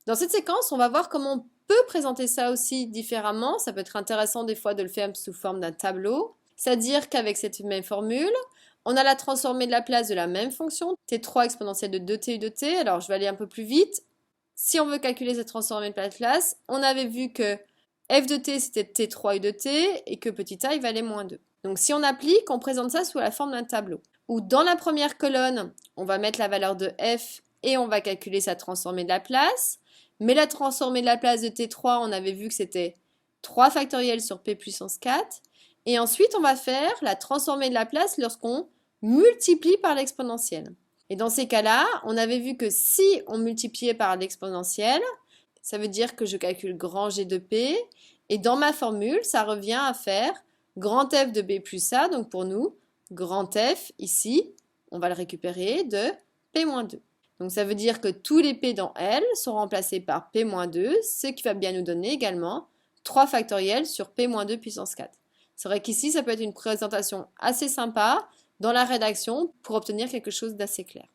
Dans cette séquence, on va voir comment on peut présenter ça aussi différemment. Ça peut être intéressant des fois de le faire sous forme d'un tableau. C'est-à-dire qu'avec cette même formule, on a la transformée de la place de la même fonction, t3 exponentielle de 2t u de t. Alors je vais aller un peu plus vite. Si on veut calculer cette transformée de la place, on avait vu que f de t c'était t3 u de t et que petit a il valait moins 2. Donc si on applique, on présente ça sous la forme d'un tableau. Où dans la première colonne, on va mettre la valeur de f et on va calculer sa transformée de la place. Mais la transformée de la place de t3, on avait vu que c'était 3 factoriel sur p puissance 4. Et ensuite, on va faire la transformée de la place lorsqu'on multiplie par l'exponentielle. Et dans ces cas-là, on avait vu que si on multipliait par l'exponentielle, ça veut dire que je calcule grand G de P. Et dans ma formule, ça revient à faire grand F de B plus A. Donc pour nous, grand F, ici, on va le récupérer de P-2. Donc ça veut dire que tous les P dans L sont remplacés par P-2, ce qui va bien nous donner également 3 factoriels sur P-2 puissance 4. C'est vrai qu'ici, ça peut être une présentation assez sympa dans la rédaction pour obtenir quelque chose d'assez clair.